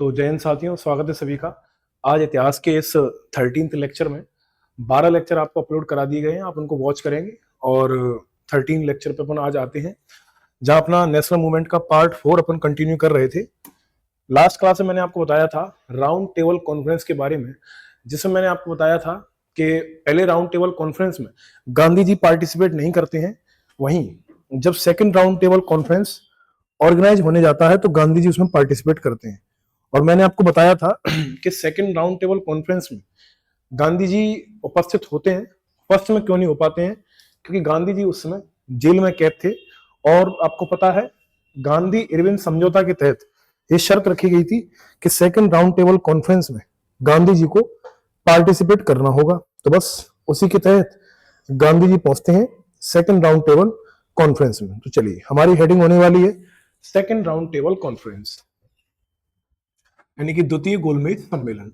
तो जय हिंद साथियों, स्वागत है सभी का। आज इतिहास के इस 13th लेक्चर में 12 लेक्चर आपको अपलोड करा दिए गए हैं, आप उनको वॉच करेंगे। और 13 लेक्चर पे अपन आज आते हैं, जहां अपना नेशनल मूवमेंट का पार्ट 4 अपन कंटिन्यू कर रहे थे। लास्ट क्लास में मैंने आपको बताया था राउंड टेबल कॉन्फ्रेंस के बारे में, जिसमें मैंने आपको बताया था कि पहले राउंड टेबल कॉन्फ्रेंस में गांधी जी पार्टिसिपेट नहीं करते हैं, वहीं जब second round table conference organise होने जाता है तो गांधी जी उसमें पार्टिसिपेट करते हैं। और मैंने आपको बताया था कि सेकंड राउंड टेबल कॉन्फ्रेंस में गांधी जी उपस्थित होते हैं। फर्स्ट में क्यों नहीं हो पाते हैं? क्योंकि गांधी जी उस समय जेल में कैद थे। और आपको पता है, गांधी इरविन समझौता के तहत ये शर्त रखी गई थी कि सेकंड राउंड टेबल कॉन्फ्रेंस में गांधी जी को पार्टिसिपेट करना होगा। तो बस उसी के तहत गांधी जी पहुंचते हैं सेकंड राउंड टेबल कॉन्फ्रेंस में। तो चलिए, हमारी हेडिंग होने वाली है सेकंड राउंड टेबल कॉन्फ्रेंस, यानी कि द्वितीय गोलमेज सम्मेलन।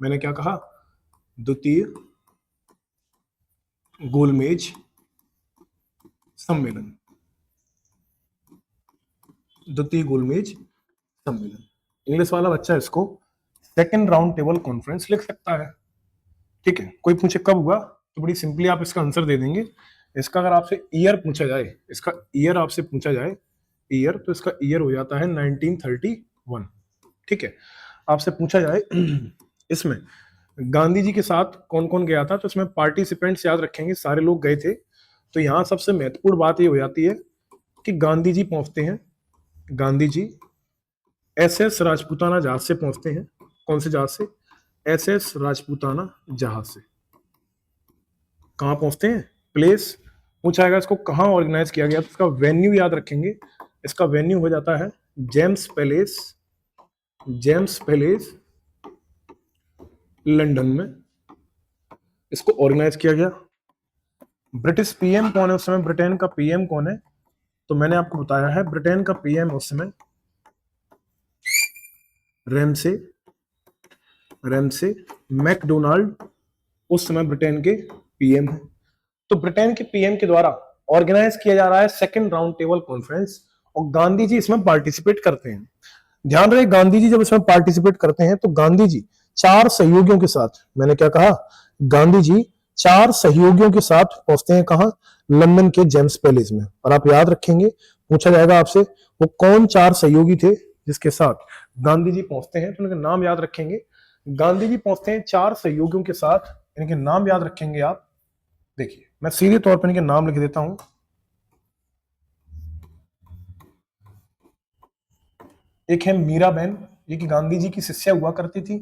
मैंने क्या कहा? द्वितीय गोलमेज सम्मेलन। द्वितीय गोलमेज सम्मेलन, इंग्लिश वाला बच्चा इसको सेकंड राउंड टेबल कॉन्फ्रेंस लिख सकता है। ठीक है, कोई पूछे कब हुआ तो बड़ी सिंपली आप इसका आंसर दे देंगे। इसका अगर आपसे ईयर पूछा जाए, इसका ईयर आपसे पूछा जाए ईयर, तो इसका ईयर हो जाता है 1931। ठीक है, आपसे पूछा जाए इसमें गांधी जी के साथ कौन कौन गया था, तो इसमें पार्टिसिपेंट्स याद रखेंगे, सारे लोग गए थे। तो यहां सबसे महत्वपूर्ण बात ये हो जाती है कि गांधी जी पहुंचते हैं, गांधी जी SS राजपूताना जहाज से पहुंचते हैं। कौन से जहाज से? SS राजपूताना जहाज से। कहां पहुंचते हैं? प्लेस पूछा जाएगा इसको कहां ऑर्गेनाइज किया गया, तो इसका वेन्यू याद रखेंगे। इसका वेन्यू हो जाता है James palace, James palace London में इसको ऑर्गेनाइज किया गया। ब्रिटिश पीएम कौन है उस समय? ब्रिटेन का पीएम कौन है? तो मैंने आपको बताया है, ब्रिटेन का पीएम उस समय रेमसे, रेमसे मैकडोनाल्ड उस समय ब्रिटेन के पीएम है। तो ब्रिटेन के पीएम के द्वारा ऑर्गेनाइज किया जा रहा है सेकंड राउंड टेबल कॉन्फ्रेंस, और गांधी जी इसमें पार्टिसिपेट करते हैं। ध्यान रहे, गांधी जी जब इसमें पार्टिसिपेट करते हैं तो गांधी जी 4 सहयोगियों के साथ, मैंने क्या कहा, गांधी जी 4 सहयोगियों के साथ पहुंचते हैं। कहां? लंदन के जेम्स पैलेस में। और आप याद रखेंगे, पूछा जाएगा आपसे वो कौन 4 सहयोगी थे जिसके साथ गांधी जी पहुंचते हैं, तो उनके नाम याद रखेंगे। गांधी जी पहुंचते हैं 4 सहयोगियों के साथ, इनके नाम याद रखेंगे आप। देखिए, मैं सीधे तौर पर इनके नाम लिख देता हूं। एक है मीराबेन, ये कि गांधी जी की शिष्या हुआ करती थी।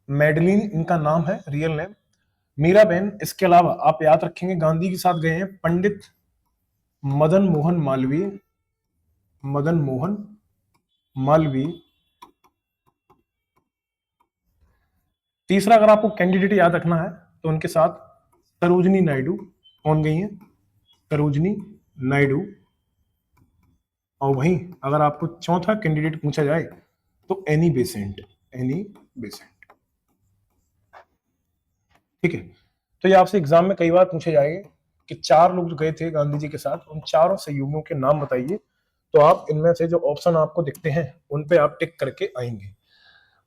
मेडलिन इनका नाम है, रियल नेम मीराबेन। इसके अलावा आप याद रखेंगे गांधी के साथ गए हैं पंडित मदन मोहन मालवीय, मदन मोहन मालवीय। तीसरा अगर आपको कैंडिडेट याद रखना है तो उनके साथ सरोजनी नायडू। कौन गई है? सरोजनी नायडू। और वहीं अगर आपको चौथा कैंडिडेट पूछा जाए तो एनी बेसेंट, एनी बेसेंट। ठीक है, तो ये आपसे एग्जाम में कई बार पूछे जाएंगे कि 4 लोग जो गए थे गांधी जी के साथ, उन चारों सहयोगियों के नाम बताइए। तो आप इनमें से जो ऑप्शन आपको दिखते हैं उन पे आप टिक करके आएंगे।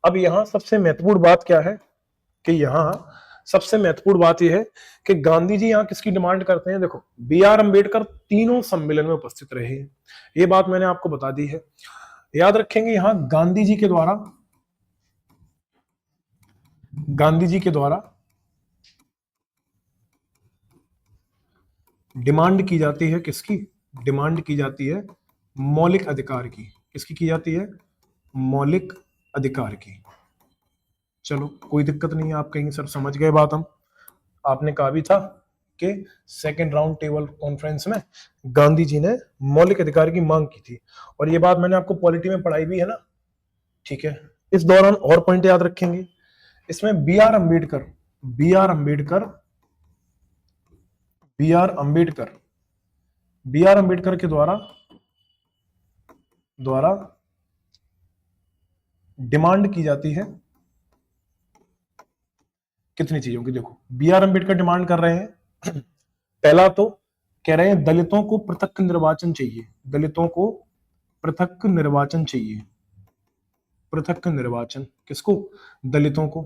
अब यहाँ सबसे महत्वपूर्ण बात क्या है कि यहाँ सबसे महत्वपूर्ण बात यह है कि गांधी जी यहाँ किसकी डिमांड करते हैं। देखो, B.R. अम्बेडकर तीनों सम्मेलन में उपस्थित रहे हैं, ये बात मैंने आपको बता दी है। याद रखेंगे, यहाँ गांधी जी के द्वारा, गांधी जी के द्वारा डिमांड की जाती है, किसकी डिमांड की जाती है? मौलिक अधिकार की। किसकी की जाती है? मौलिक अधिकार की। चलो, कोई दिक्कत नहीं है, आप कहेंगे सर समझ गए बात हम। आपने कहा भी था कि सेकेंड राउंड टेबल कॉन्फ्रेंस में गांधी जी ने मौलिक अधिकार की मांग की थी, और ये बात मैंने आपको पॉलिटी में पढ़ाई भी है ना। ठीक है, इस दौरान और पॉइंट याद रखेंगे। इसमें B.R. Ambedkar, B.R. Ambedkar, B.R. Ambedkar, B.R. Ambedkar के द्वारा डिमांड की जाती है कितनी चीजों की। देखो, B.R. अम्बेडकर डिमांड कर रहे हैं, पहला तो कह रहे हैं दलितों को पृथक निर्वाचन चाहिए, दलितों को पृथक निर्वाचन चाहिए। पृथक निर्वाचन। किसको? दलितों को।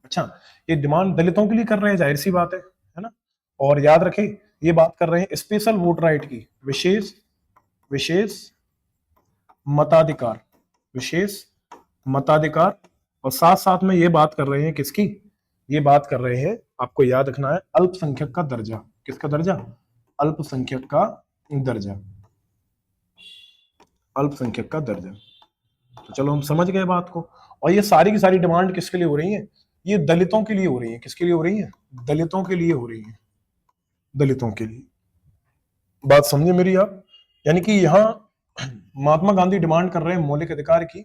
अच्छा, ये डिमांड दलितों के लिए कर रहे हैं, जाहिर सी बात है ना। और याद रखें, ये बात कर रहे हैं स्पेशल वोट राइट की, विशेष विशेष मताधिकार, विशेष मताधिकार। और साथ साथ में ये बात कर रहे हैं किसकी? ये बात कर रहे हैं, आपको याद रखना है, अल्पसंख्यक का दर्जा। किसका दर्जा? अल्पसंख्यक का दर्जा, अल्पसंख्यक का दर्जा। तो चलो हम समझ गए बात को। और ये सारी की सारी डिमांड किसके लिए हो रही है? ये दलितों के लिए हो रही है। किसके लिए हो रही है? दलितों के लिए हो रही है, दलितों के लिए। बात समझे मेरी आप? यानी कि यहां महात्मा गांधी डिमांड कर रहे हैं मौलिक अधिकार की,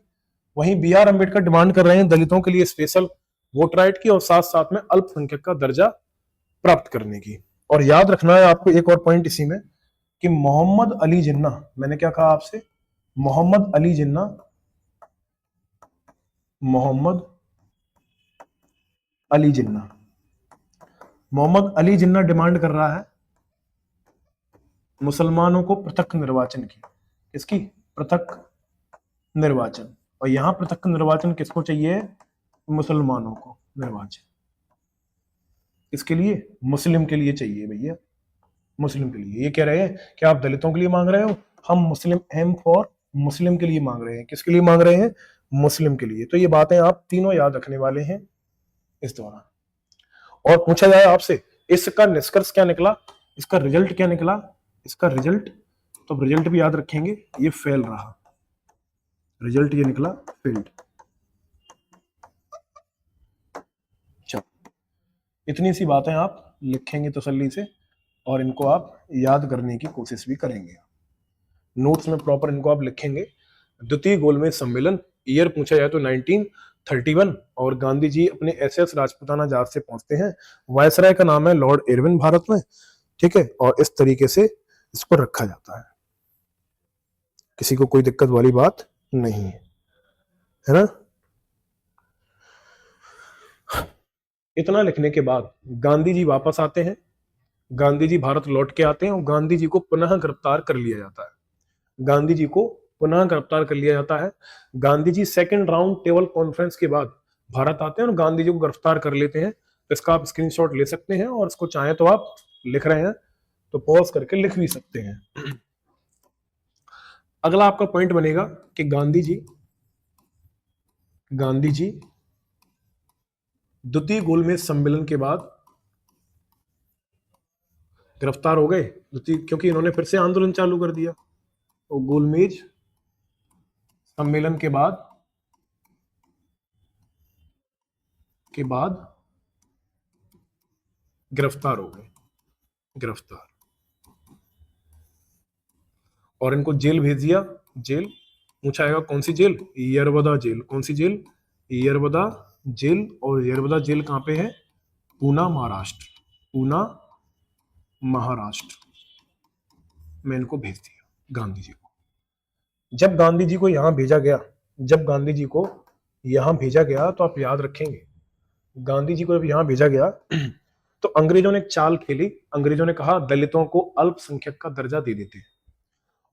वहीं बी आर अम्बेडकर डिमांड कर रहे हैं दलितों के लिए स्पेशल वोट राइट की, और साथ साथ में अल्पसंख्यक का दर्जा प्राप्त करने की। और याद रखना है आपको एक और पॉइंट इसी में, कि मोहम्मद अली जिन्ना, मैंने क्या कहा आपसे? मोहम्मद अली जिन्ना, मोहम्मद अली जिन्ना, मोहम्मद अली जिन्ना डिमांड कर रहा है मुसलमानों को पृथक निर्वाचन की। किसकी? पृथक निर्वाचन। और यहां पृथक निर्वाचन किसको चाहिए? मुसलमानों को निर्वाचन। किसके लिए? मुस्लिम के लिए चाहिए भैया, मुस्लिम के लिए। ये कह रहे हैं कि आप दलितों के लिए मांग रहे हो, हम मुस्लिम एम फॉर मुस्लिम के लिए मांग रहे हैं। किसके लिए मांग रहे हैं? मुस्लिम के लिए। तो ये बातें आप तीनों याद रखने वाले हैं इस दौरान। और पूछा जाए आपसे इसका निष्कर्ष क्या निकला, इसका रिजल्ट क्या निकला, इसका रिजल्ट, तो रिजल्ट भी याद रखेंगे, ये फेल रहा। रिजल्ट ये निकला फेल्ड। चलो, इतनी सी बातें आप लिखेंगे तसल्ली से, और इनको आप याद करने की कोशिश भी करेंगे। नोट्स में प्रॉपर इनको आप लिखेंगे। द्वितीय गोलमेज सम्मेलन, ईयर पूछा जाए तो 1931, और गांधी जी अपने एसएस राजपुताना जहाज से पहुंचते हैं। वायसराय का नाम है लॉर्ड इरविन भारत में, ठीक है। और इस तरीके से इसको रखा जाता है, किसी को कोई दिक्कत वाली बात नहीं है ना। इतना लिखने के बाद गांधी जी वापस आते हैं, गांधी जी भारत लौट के आते हैं, और गांधी जी को पुनः गिरफ्तार कर लिया जाता है। गांधी जी को पुनः गिरफ्तार कर लिया जाता है। Gandhi ji second round table conference के बाद भारत आते हैं और गांधी जी को गिरफ्तार कर लेते हैं। इसका आप स्क्रीनशॉट ले सकते हैं, और इसको चाहे तो आप लिख रहे हैं तो पॉज करके लिख भी सकते हैं। अगला आपका पॉइंट बनेगा कि गांधी जी द्वितीय गोलमेज सम्मेलन के बाद गिरफ्तार हो गए, क्योंकि इन्होंने फिर से आंदोलन चालू कर दिया। तो गोलमेज सम्मेलन के बाद गिरफ्तार हो गए, गिरफ्तार, और इनको जेल भेज दिया। जेल पूछा आएगा कौन सी जेल? यरवदा जेल। कौन सी जेल? यरवदा जेल। और यरवदा जेल कहां पे है? पूना महाराष्ट्र, पूना महाराष्ट्र में इनको भेज दिया गांधी जी को। जब गांधी जी को यहां भेजा गया, जब गांधी जी को यहां भेजा गया, तो आप याद रखेंगे, गांधी जी को जब यहां भेजा गया तो अंग्रेजों ने एक चाल खेली। अंग्रेजों ने कहा दलितों को अल्पसंख्यक का दर्जा दे देते हैं,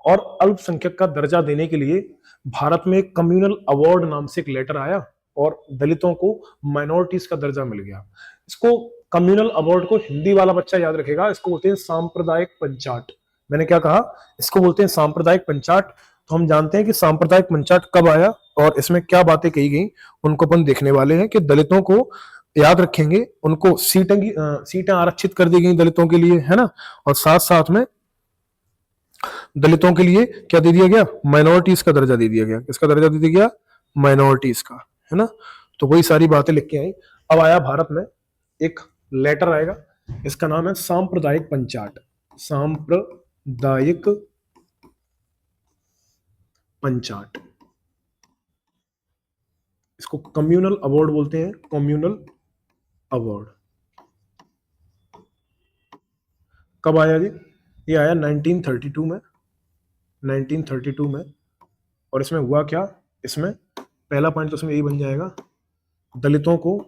और अल्पसंख्यक का दर्जा देने के लिए भारत में कम्युनल अवार्ड नाम से एक लेटर आया, और दलितों को माइनॉरिटीज का दर्जा मिल गया। इसको कम्युनल अवार्ड को हिंदी वाला बच्चा याद रखेगा, इसको बोलते हैं सांप्रदायिक पंचाट। मैंने क्या कहा? इसको बोलते हैं सांप्रदायिक पंचाट। तो हम जानते हैं कि सांप्रदायिक पंचाट कब आया और इसमें क्या बातें कही गई, उनको अपन देखने वाले हैं। कि दलितों को याद रखेंगे, उनको सीटें आरक्षित कर दी गई दलितों के लिए, है ना। और साथ साथ में दलितों के लिए क्या दे दिया गया? माइनॉरिटीज का दर्जा दे दिया गया। किसका दर्जा दे दिया गया? माइनॉरिटीज का, है ना। तो वही सारी बातें लिख के आई। अब आया भारत में एक लेटर आएगा, इसका नाम है सांप्रदायिक पंचाट। सांप्रदायिक पंचाट, इसको कम्युनल अवार्ड बोलते हैं, कम्युनल अवार्ड। कब आया जी? ये आया 1932 में, 1932 में। और इसमें हुआ क्या? इसमें पहला पॉइंट तो इसमें यही बन जाएगा, दलितों को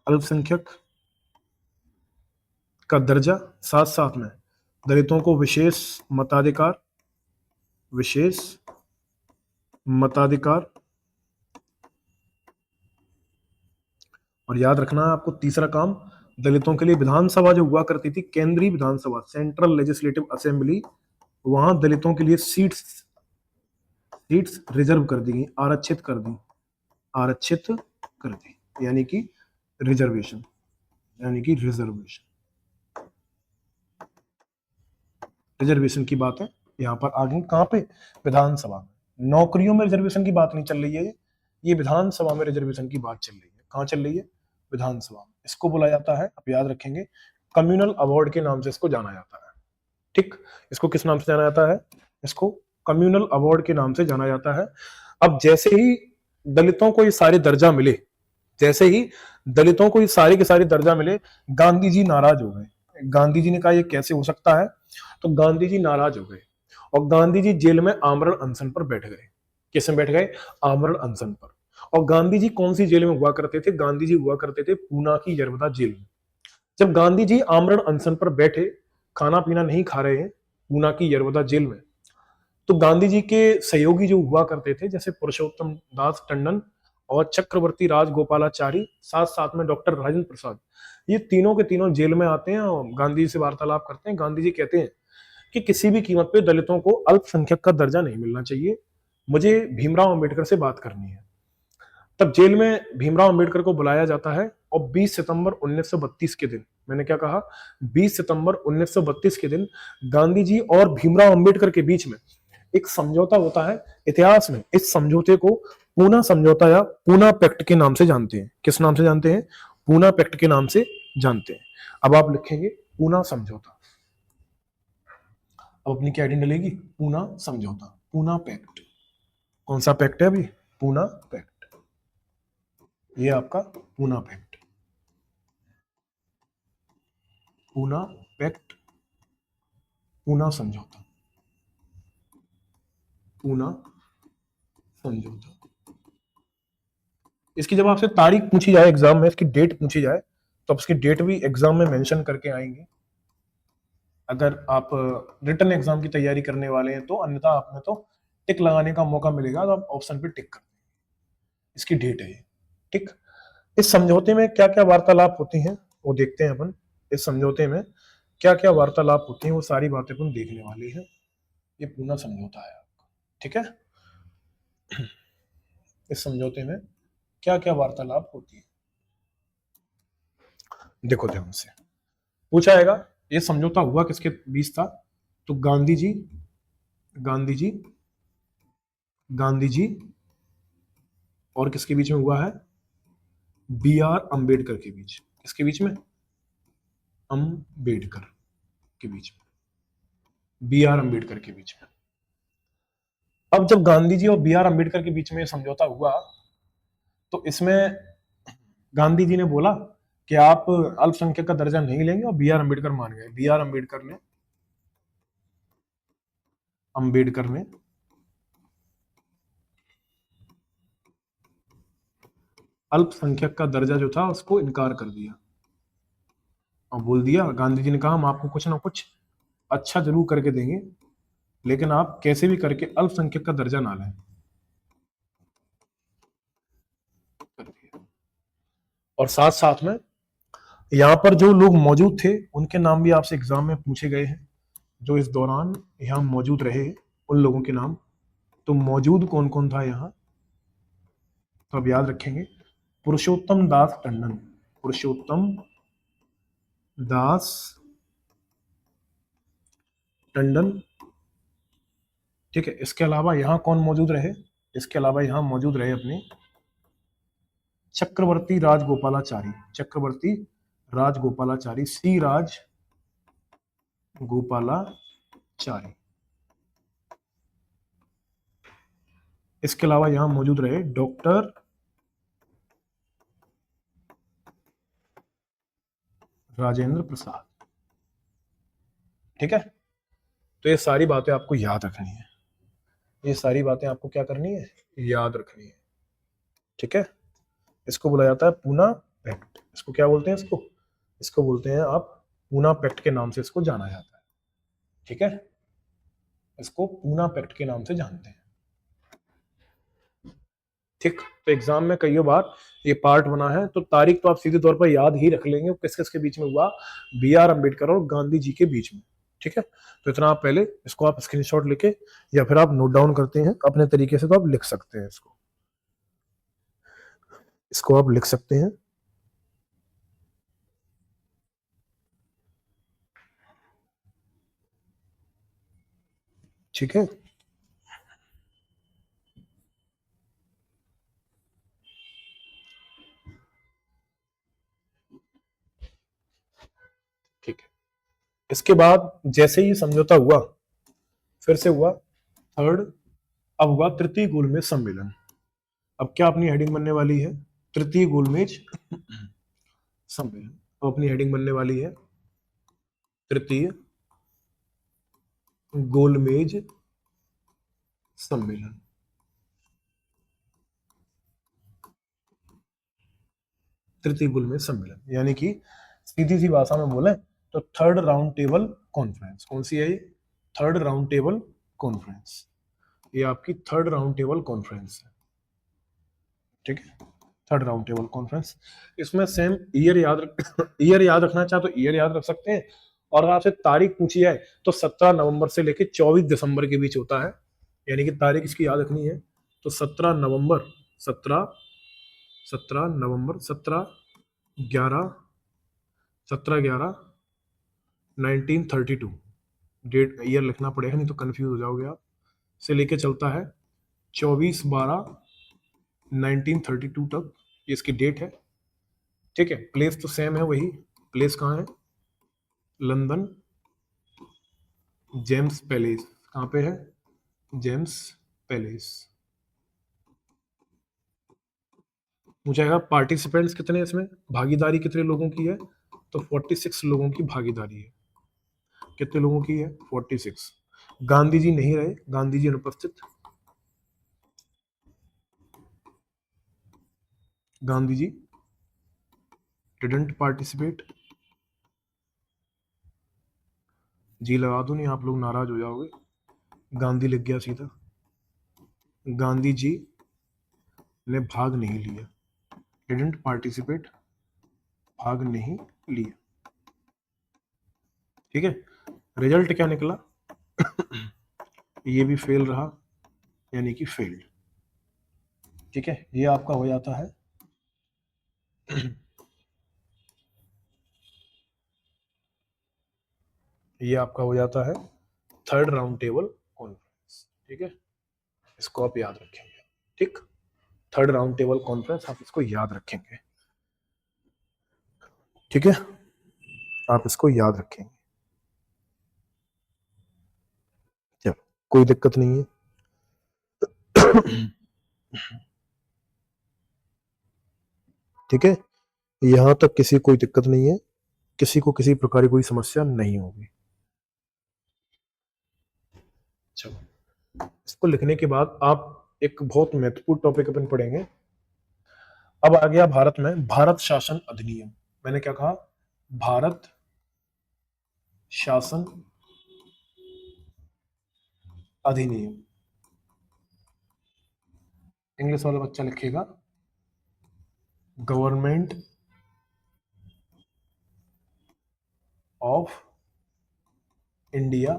अल्पसंख्यक का दर्जा, साथ साथ में दलितों को विशेष मताधिकार, विशेष मताधिकार, और याद रखना है आपको तीसरा काम, दलितों के लिए विधानसभा जो हुआ करती थी, केंद्रीय विधानसभा, सेंट्रल लेजिस्लेटिव असेंबली, वहां दलितों के लिए सीट्स रिजर्व कर दी गई, आरक्षित कर दी, आरक्षित कर दी, यानी कि रिजर्वेशन, यानी कि रिजर्वेशन की बात है यहाँ पर आगे। कहाँ पे? विधानसभा में। नौकरियों में रिजर्वेशन की बात नहीं चल रही है, ये विधानसभा में रिजर्वेशन की बात चल रही है। कहाँ चल रही है? विधानसभा में। इसको बोला जाता है, आप याद रखेंगे, कम्युनल अवार्ड के नाम से इसको जाना जाता है। ठीक, इसको किस नाम से जाना जाता है? इसको कम्युनल अवार्ड के नाम से जाना जाता है। अब जैसे ही दलितों को ये सारे दर्जा मिले, जैसे ही दलितों को ये सारे के सारे दर्जा मिले, गांधी जी नाराज हो गए। गांधी जी ने कहा ये कैसे हो सकता है, तो गांधी जी नाराज हो गए और गांधी जी जेल में आमरण अनशन पर बैठ गए। किस में बैठ गए? आमरण अनशन पर। और गांधी जी कौन सी जेल में हुआ करते थे? गांधी जी हुआ करते थे पूना की यरवदा जेल में। जब गांधी जी आमरण अनशन पर बैठे, खाना पीना नहीं खा रहे हैं पूना की यरवदा जेल में, तो गांधी जी के सहयोगी जो हुआ करते थे, जैसे पुरुषोत्तम दास टंडन और चक्रवर्ती राजगोपालाचारी, साथ साथ में डॉक्टर राजेंद्र प्रसाद, ये तीनों के तीनों जेल में आते हैं और गांधी जी से वार्तालाप करते हैं। गांधी जी कहते हैं कि किसी भी कीमत पे दलितों को अल्पसंख्यक का दर्जा नहीं मिलना चाहिए, मुझे भीमराव अंबेडकर से बात करनी है। तब जेल में भीमराव अंबेडकर को बुलाया जाता है और 20 सितंबर 1932 के दिन, मैंने क्या कहा, 20 सितंबर 1932 के दिन गांधी जी और भीमराव अंबेडकर के बीच में एक समझौता होता है। इतिहास में इस समझौते को पूना समझौता या पूना पैक्ट के नाम से जानते हैं। किस नाम से जानते हैं? पूना पैक्ट के नाम से जानते हैं। अब आप लिखेंगे पूना समझौता, अब अपनी क्या हेडिंग डलेगी? पूना समझौता, पूना पैक्ट। कौन सा पैक्ट है अभी? पूना पैक्ट। ये आपका पूना पैक्ट, पूना पैक्ट, पूना समझौता, पूना समझौता। इसकी जब आपसे तारीख पूछी जाए एग्जाम में, इसकी डेट पूछी जाए, तो आप इसकी डेट भी एग्जाम में मेंशन करके आएंगे अगर आप रिटन एग्जाम की तैयारी करने वाले हैं तो। अन्यथा आप में तो टिक लगाने का मौका मिलेगा, तो आप ऑप्शन पे टिक कर देंगे। इसकी डेट है ये। ठीक, इस समझौते में क्या क्या वार्तालाप होती हैं वो देखते हैं अपन। इस समझौते में क्या क्या वार्तालाप होती हैं वो सारी बातें अपन देखने वाले हैं। ये पूना समझौता है आपका, ठीक है। इस समझौते में क्या क्या वार्तालाप होती है देखो ध्यान से। पूछा जाएगा ये समझौता हुआ किसके बीच था, तो गांधी जी, गांधी जी, गांधी जी और किसके बीच में हुआ है? बी आर अंबेडकर के बीच। किसके बीच में? अंबेडकर के बीच में, बी आर अंबेडकर के बीच में। अब जब गांधी जी और बी आर अंबेडकर के बीच में समझौता हुआ, तो इसमें गांधी जी ने बोला कि आप अल्पसंख्यक का दर्जा नहीं लेंगे, और बी आर अंबेडकर मान गए। बी आर अंबेडकर ने अल्पसंख्यक का दर्जा जो था उसको इनकार कर दिया और बोल दिया, गांधी जी ने कहा हम आपको कुछ ना कुछ अच्छा जरूर करके देंगे, लेकिन आप कैसे भी करके अल्पसंख्यक का दर्जा ना लें। और साथ साथ में यहाँ पर जो लोग मौजूद थे उनके नाम भी आपसे एग्जाम में पूछे गए हैं, जो इस दौरान यहाँ मौजूद रहे, उन लोगों के नाम। तो मौजूद कौन कौन था यहाँ, तो अब याद रखेंगे, पुरुषोत्तम दास टंडन, पुरुषोत्तम दास टंडन, ठीक है। इसके अलावा यहाँ कौन मौजूद रहे? इसके अलावा यहाँ मौजूद रहे अपने चक्रवर्ती राजगोपालाचारी, चक्रवर्ती राजगोपालाचारी, सी राज गोपालाचारी। इसके अलावा यहां मौजूद रहे डॉक्टर राजेंद्र प्रसाद, ठीक है। तो ये सारी बातें आपको याद रखनी है, ये सारी बातें आपको क्या करनी है? याद रखनी है, ठीक है। इसको बोला जाता है पूना पैक्ट। इसको क्या बोलते हैं? इसको बोलते हैं आप पूना पैक्ट के नाम से इसको जाना जाता है, ठीक है, इसको पूना पैक्ट के नाम से जानते हैं। ठीक, तो एग्जाम में कई बार ये पार्ट बना है, तो तारीख तो आप सीधे तौर पर याद ही रख लेंगे, किस किस के बीच में हुआ, बी आर अम्बेडकर और गांधी जी के बीच में। ठीक है, तो इतना आप पहले इसको आप स्क्रीनशॉट लेके या फिर आप नोट डाउन करते हैं अपने तरीके से, तो आप लिख सकते हैं इसको, इसको आप लिख सकते हैं। ठीक है, ठीक है। इसके बाद जैसे ही समझौता हुआ, फिर से हुआ थर्ड, अब हुआ तृतीय गोलमेज सम्मेलन। अब क्या अपनी हेडिंग बनने वाली है, तृतीय गोलमेज सम्मेलन। तो अपनी हेडिंग बनने वाली है तृतीय गोलमेज सम्मेलन। तृतीय गोलमेज सम्मेलन यानी कि सीधी सी भाषा में बोले तो थर्ड राउंड टेबल कॉन्फ्रेंस। कौन सी है ये, थर्ड राउंड टेबल कॉन्फ्रेंस। ये आपकी थर्ड राउंड टेबल कॉन्फ्रेंस है। ठीक है, थर्ड राउंड टेबल कॉन्फ्रेंस। इसमें सेम ईयर याद ईयर याद रखना चाहे तो ईयर याद रख सकते हैं, और अगर आपसे तारीख पूछी जाए तो 17 नवंबर से लेकर 24 दिसंबर के बीच होता है, यानी कि तारीख इसकी याद रखनी है तो 17 नवंबर, 17 नवंबर 17/11/1932 डेट ईयर लिखना पड़ेगा, नहीं तो कंफ्यूज हो जाओगे आप। से लेके चलता है 24/12/1932 तक, ये इसकी डेट है। ठीक है, प्लेस तो सेम है, वही प्लेस कहाँ है, लंदन जेम्स पैलेस। कहाँ पे है, जेम्स पैलेस। पूछेगा पार्टिसिपेंट्स कितने, इसमें भागीदारी कितने लोगों की है, तो 46 लोगों की भागीदारी है। कितने लोगों की है, 46। गांधी जी नहीं रहे, गांधी जी अनुपस्थित, गांधी जी डिडंट पार्टिसिपेट। जी लगा दो, नहीं आप लोग नाराज हो जाओगे, गांधी लिख गया सीधा, गांधी जी ने भाग नहीं लिया, डिडंट पार्टिसिपेट, भाग नहीं लिया। ठीक है, रिजल्ट क्या निकला, ये भी फेल रहा, यानी कि फेल्ड। ठीक है, ये आपका हो जाता है ये आपका हो जाता है थर्ड राउंड टेबल कॉन्फ्रेंस। ठीक है, इसको आप याद रखेंगे। ठीक, थर्ड राउंड टेबल कॉन्फ्रेंस आप इसको याद रखेंगे। ठीक है, आप इसको याद रखेंगे। चलो, कोई दिक्कत नहीं है। ठीक है, यहां तक किसी कोई दिक्कत नहीं है, किसी को किसी प्रकार की कोई समस्या नहीं होगी। चलो, इसको लिखने के बाद आप एक बहुत महत्वपूर्ण टॉपिक अपन पढ़ेंगे। अब आ गया भारत में भारत शासन अधिनियम। मैंने क्या कहा, भारत शासन अधिनियम। इंग्लिश वाला बच्चा लिखेगा गवर्नमेंट ऑफ इंडिया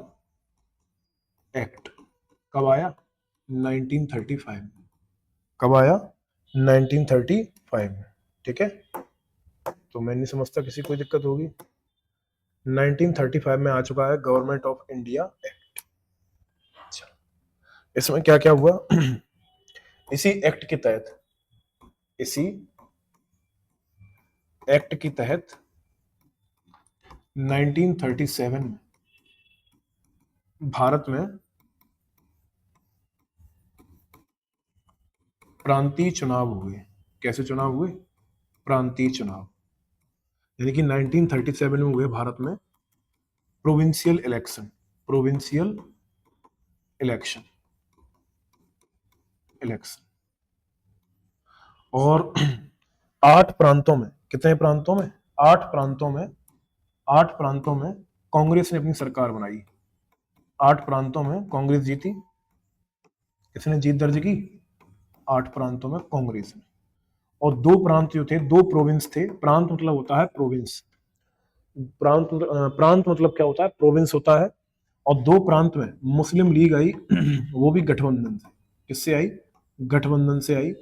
एक्ट। कब आया, 1935। कब आया, 1935 में। ठीक है, तो मैं नहीं समझता किसी कोई दिक्कत होगी। 1935 में आ चुका है गवर्नमेंट ऑफ इंडिया एक्ट। अच्छा, इसमें क्या क्या हुआ इसी एक्ट के तहत, इसी एक्ट के तहत 1937 में भारत में प्रांतीय चुनाव हुए। कैसे चुनाव हुए, प्रांतीय चुनाव, यानी कि 1937 में हुए भारत में provincial election. Provincial election, election. और 8 प्रांतों में, कितने प्रांतों में, 8 प्रांतों में, 8 प्रांतों में कांग्रेस ने अपनी सरकार बनाई। 8 प्रांतों में कांग्रेस जीती। किसने जीत दर्ज की? 8 प्रांतों में कांग्रेस ने। और 2 प्रांत जो थे, 2 प्रोविंस थे। प्रांत मतलब होता है प्रोविंस, प्रांत मतलब क्या होता है? प्रोविंस होता है। और 2 प्रांत में मुस्लिम लीग आई वो भी गठबंधन से। किससे आई? गठबंधन से आई।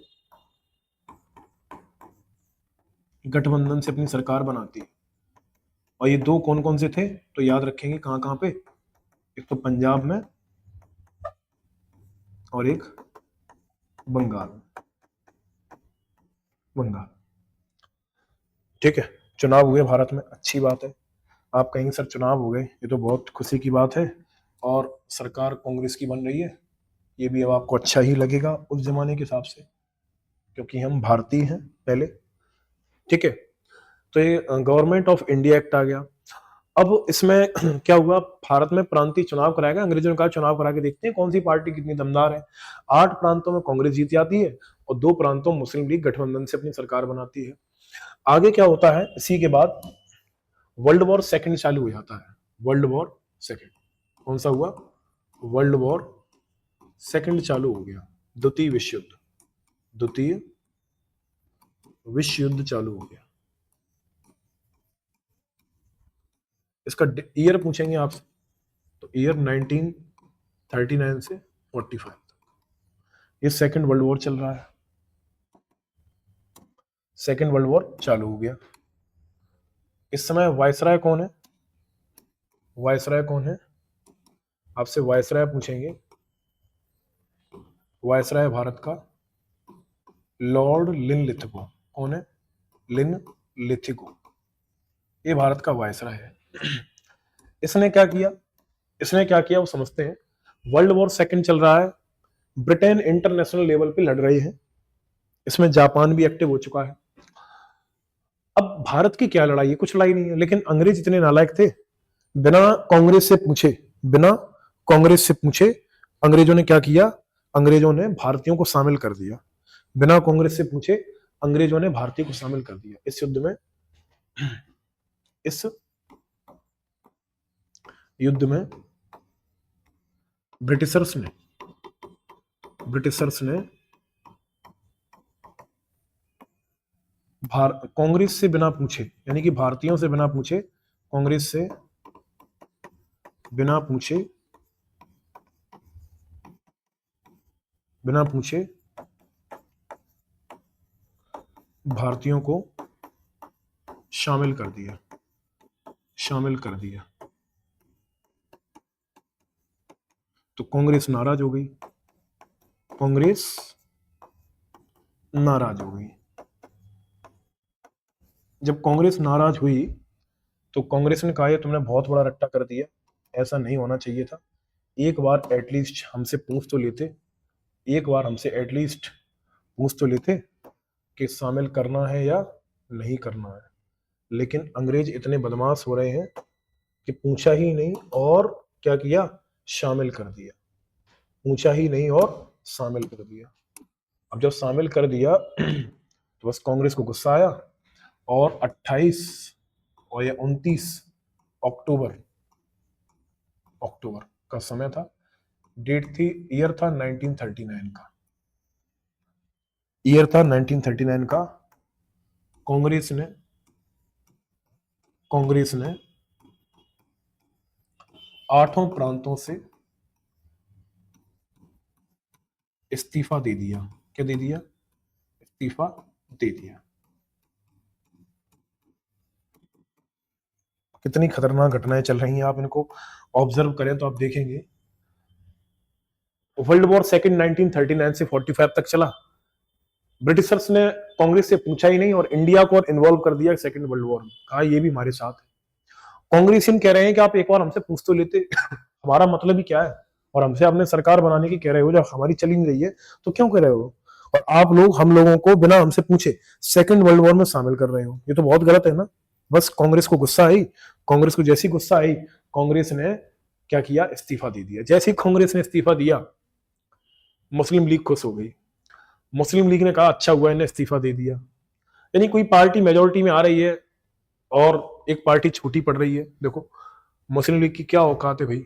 गठबंधन से अपनी सरकार बनाती है। और ये 2 कौन कौन से थे? तो याद रखेंगे कहां कहां पे। एक तो पंजाब में और एक बंगाल में। बंगाल, ठीक है। चुनाव हुए भारत में, अच्छी बात है। आप कहेंगे सर चुनाव हो गए, ये तो बहुत खुशी की बात है और सरकार कांग्रेस की बन रही है। ये भी अब आपको अच्छा ही लगेगा उस जमाने के हिसाब से, क्योंकि हम भारतीय हैं पहले, ठीक है। तो ये गवर्नमेंट ऑफ इंडिया एक्ट आ गया। अब इसमें क्या हुआ? भारत में प्रांतीय चुनाव कराया गया। अंग्रेजों ने कहा चुनाव करा के देखते हैं कौन सी पार्टी कितनी दमदार है। 8 प्रांतों में कांग्रेस जीत जाती है और 2 प्रांतों में मुस्लिम लीग गठबंधन से अपनी सरकार बनाती है। आगे क्या होता है? इसी के बाद वर्ल्ड वॉर सेकंड चालू हो जाता है। वर्ल्ड वॉर सेकंड कौन सा हुआ? वर्ल्ड वॉर सेकंड चालू हो गया। द्वितीय विश्व युद्ध, द्वितीय विश्व युद्ध चालू हो गया। इसका ईयर पूछेंगे आपसे, तो ईयर 1939 से 45 तक ये सेकंड वर्ल्ड वॉर चल रहा है। सेकंड वर्ल्ड वॉर चालू हो गया। इस समय वायसराय कौन है? वायसराय कौन है? आपसे वायसराय पूछेंगे। वायसराय भारत का लॉर्ड लिनलिथगो। कौन है? लिनलिथगो। ये भारत का वायसराय है। इसने क्या किया? इसने क्या किया वो समझते हैं। वर्ल्ड वॉर सेकंड चल रहा है, ब्रिटेन इंटरनेशनल लेवल पे लड़ रहे हैं, इसमें जापान भी एक्टिव हो चुका है। अब भारत की क्या लड़ाई है? कुछ लड़ाई नहीं है। लेकिन अंग्रेज इतने नालायक थे, बिना कांग्रेस से पूछे, बिना कांग्रेस से पूछे अंग्रेजों ने क्या किया? अंग्रेजों ने भारतीयों को शामिल कर दिया। बिना कांग्रेस से पूछे अंग्रेजों ने भारतीयों को शामिल कर दिया इस युद्ध में। इस युद्ध में ब्रिटिशर्स ने कांग्रेस से बिना पूछे, यानी कि भारतीयों से बिना पूछे, कांग्रेस से बिना पूछे, बिना पूछे भारतीयों को शामिल कर दिया, शामिल कर दिया। तो कांग्रेस नाराज हो गई, कांग्रेस नाराज हो गई। जब कांग्रेस नाराज हुई तो कांग्रेस ने कहा ये तुमने बहुत बड़ा रट्टा कर दिया, ऐसा नहीं होना चाहिए था। एक बार एटलीस्ट हमसे पूछ तो लेते, एक बार हमसे एटलीस्ट पूछ तो लेते कि शामिल करना है या नहीं करना है। लेकिन अंग्रेज इतने बदमाश हो रहे हैं कि पूछा ही नहीं और क्या किया? शामिल कर दिया। पूछा ही नहीं और शामिल कर दिया। अब जब शामिल कर दिया तो बस कांग्रेस को गुस्सा आया और 28 और या 29 अक्टूबर अक्टूबर का समय था, डेट थी, ईयर था 1939 का, ईयर था 1939 का। कांग्रेस ने 8 प्रांतों से इस्तीफा दे दिया। क्या दे दिया? इस्तीफा दे दिया। कितनी खतरनाक घटनाएं चल रही हैं, आप इनको ऑब्जर्व करें तो आप देखेंगे। वर्ल्ड वॉर सेकंड 1939 से 45 तक चला। ब्रिटिशर्स ने कांग्रेस से पूछा ही नहीं और इंडिया को इन्वॉल्व कर दिया सेकंड वर्ल्ड वॉर में। कहा ये भी हमारे साथ है। कांग्रेसियन कह रहे हैं कि आप एक बार हमसे पूछ तो लेते हमारा मतलब ही क्या है, और हमसे आपने सरकार बनाने की कह रहे हो, जब हमारी चली नहीं रही है तो क्यों कह रहे हो? और आप लोग हम लोगों को बिना हमसे पूछे सेकंड वर्ल्ड वॉर में शामिल कर रहे हो, ये तो बहुत गलत है ना। बस कांग्रेस को गुस्सा आई, कांग्रेस को जैसी गुस्सा आई, कांग्रेस ने क्या किया? इस्तीफा दे दिया। जैसे ही कांग्रेस ने इस्तीफा दिया, मुस्लिम लीग खुश हो गई। मुस्लिम लीग ने कहा अच्छा हुआ इन्हें इस्तीफा दे दिया। यानी कोई पार्टी मेजोरिटी में आ रही है और एक पार्टी छोटी पड़ रही है। देखो मुस्लिम लीग की क्या औकात है भाई,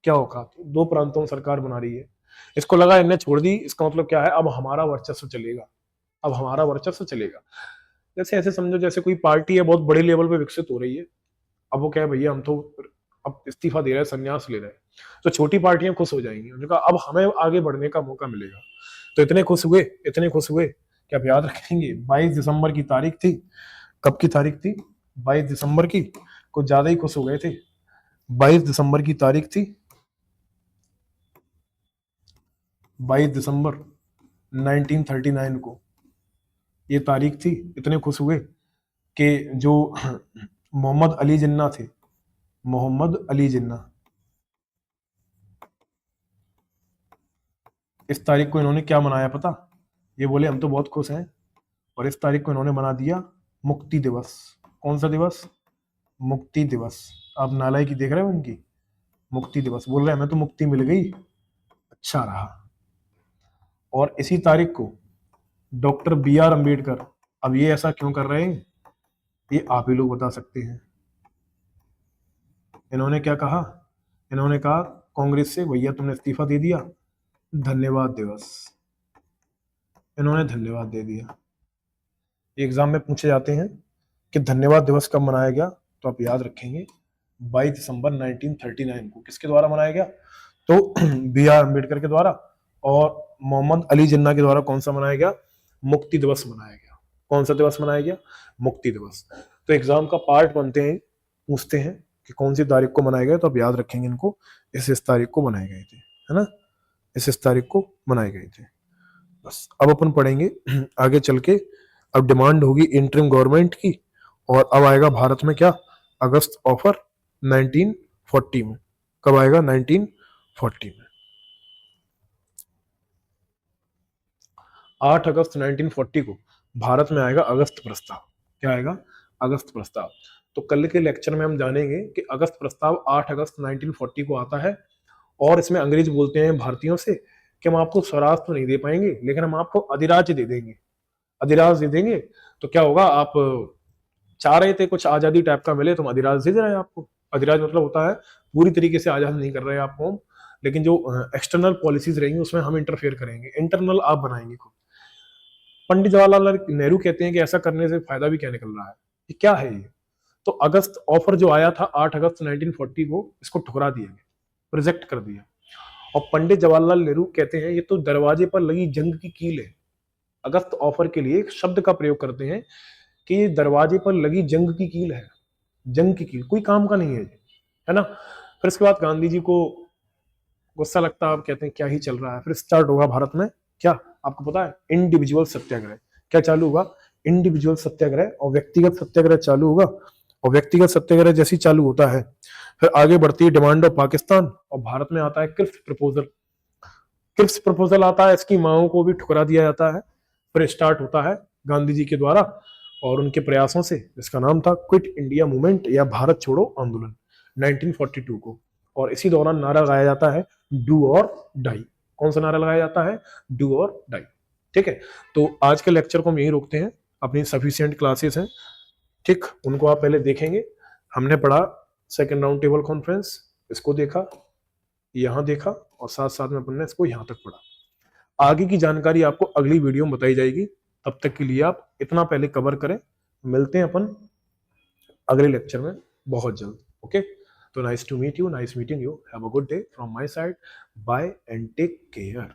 क्या औकात है? 2 प्रांतों में सरकार बना रही है, इसको लगा इनने छोड़ दी, इसका मतलब क्या है, अब हमारा वर्चस्व चलेगा, अब हमारा वर्चस्व चलेगा। जैसे ऐसे समझो जैसे कोई पार्टी है बहुत बड़े लेवल पे विकसित हो रही है, अब वो क्या है, भैया हम तो अब इस्तीफा दे रहे हैं, संन्यास ले रहे हैं, तो छोटी पार्टियां खुश हो जाएंगी, उन्होंने कहा अब हमें आगे बढ़ने का मौका मिलेगा। तो इतने खुश हुए, इतने खुश हुए कि आप याद रखेंगे 22 दिसंबर की तारीख थी। कब की तारीख थी? 22 दिसंबर की। कुछ ज्यादा ही खुश हो गए थे। 22 दिसंबर की तारीख थी, 22 दिसंबर 1939 को ये तारीख थी। इतने खुश हुए कि जो मोहम्मद अली जिन्ना थे, मोहम्मद अली जिन्ना, इस तारीख को इन्होंने क्या मनाया पता? ये बोले हम तो बहुत खुश हैं, और इस तारीख को इन्होंने बना दिया मुक्ति दिवस। कौन सा दिवस? मुक्ति दिवस। आप नालायकी देख रहे हो उनकी, मुक्ति दिवस बोल रहे हैं, हमें तो मुक्ति मिल गई, अच्छा रहा। और इसी तारीख को डॉक्टर बी आर अम्बेडकर, अब ये ऐसा क्यों कर रहे हैं ये आप ही लोग बता सकते हैं। इन्होंने क्या कहा? इन्होंने कहा कांग्रेस से, भैया तुमने इस्तीफा दे दिया, धन्यवाद दिवस। इन्होंने धन्यवाद दे दिया। एग्जाम में पूछे जाते हैं कि धन्यवाद दिवस कब मनाया गया, तो आप याद रखेंगे 22 दिसंबर 1939 को। किसके द्वारा मनाया गया? तो बी आर अम्बेडकर के द्वारा। और मोहम्मद अली जिन्ना के द्वारा कौन सा मनाया गया? मुक्ति दिवस मनाया गया। कौन सा दिवस मनाया गया? मुक्ति दिवस। तो एग्जाम का पार्ट बनते हैं, पूछते हैं कि कौन सी तारीख को मनाए गए, तो आप याद रखेंगे इनको, इस तारीख को बनाए गए थे, है ना, इस तारीख को बनाए गए थे। बस अब अपन पढ़ेंगे आगे चल के। अब डिमांड होगी इंटरिम गवर्नमेंट की, और अब आएगा भारत में क्या? अगस्त ऑफर 1940 में। कब आएगा? 1940 में। 8 अगस्त 1940 को भारत में आएगा अगस्त प्रस्ताव। क्या आएगा? अगस्त प्रस्ताव। तो कल के लेक्चर में हम जानेंगे कि अगस्त प्रस्ताव 8 अगस्त 1940 को आता है, और इसमें अंग्रेज बोलते हैं भारतीयों से कि हम आपको स्वराज तो नहीं दे पाएंगे, लेकिन हम आपको अधिराज्य दे देंगे। अधिराज दे देंगे तो क्या होगा, आप चाह रहे थे कुछ आजादी टाइप का मिले, तो हम अधिराज दे रहे हैं आपको। अधिराज मतलब होता है पूरी तरीके से आजाद नहीं कर रहे हैं आपको हम, लेकिन जो एक्सटर्नल पॉलिसीज रहेंगी उसमें हम इंटरफेयर करेंगे, इंटरनल आप बनाएंगे खुद। पंडित जवाहरलाल नेहरू कहते हैं कि ऐसा करने से फायदा भी क्या निकल रहा है, ये क्या है ये? तो अगस्त ऑफर जो आया था 8 अगस्त 1940 को, इसको ठुकरा दिया गया, रिजेक्ट कर दिया। और पंडित जवाहरलाल नेहरू कहते हैं ये तो दरवाजे पर लगी जंग की कील है। अगस्त ऑफर के लिए एक शब्द का प्रयोग करते हैं कि ये दरवाजे पर लगी जंग की कील है। जंग की कील, कोई काम का नहीं है ना। फिर इसके बाद गांधी जी को गुस्सा लगता है, आप कहते हैं क्या ही चल रहा है। फिर स्टार्ट होगा भारत में क्या, आपको पता है? इंडिविजुअल सत्याग्रह। क्या चालू होगा? इंडिविजुअल सत्याग्रह, और व्यक्तिगत सत्याग्रह चालू होगा। और व्यक्तिगत सत्याग्रह जैसी चालू होता है, फिर आगे बढ़ती है डिमांड ऑफ पाकिस्तान, और भारत में आता है क्रिप्स प्रपोजल। क्रिप्स प्रपोजल आता है, इसकी मांगों को भी ठुकरा दिया जाता है। फिर स्टार्ट होता है गांधी जी के द्वारा और उनके प्रयासों से, जिसका नाम था क्विट इंडिया मूवमेंट या भारत छोड़ो आंदोलन 1942 को। और इसी दौरान नारा लगाया जाता है डू और डाई। कौन सा नारा लगाया जाता है? डू और डाई। ठीक है, तो आज के लेक्चर को हम यही रोकते हैं। अपनी सफिशिएंट क्लासेस हैं, ठीक, उनको आप पहले देखेंगे। हमने पढ़ा सेकंड राउंड टेबल कॉन्फ्रेंस, इसको देखा, यहाँ देखा, और साथ साथ में अपन ने इसको यहाँ तक पढ़ा। आगे की जानकारी आपको अगली वीडियो में बताई जाएगी। तब तक के लिए आप इतना पहले कवर करें। मिलते हैं अपन अगले लेक्चर में बहुत जल्द। ओके, तो nice to meet you, nice meeting you, have a good day from my side, bye and take care.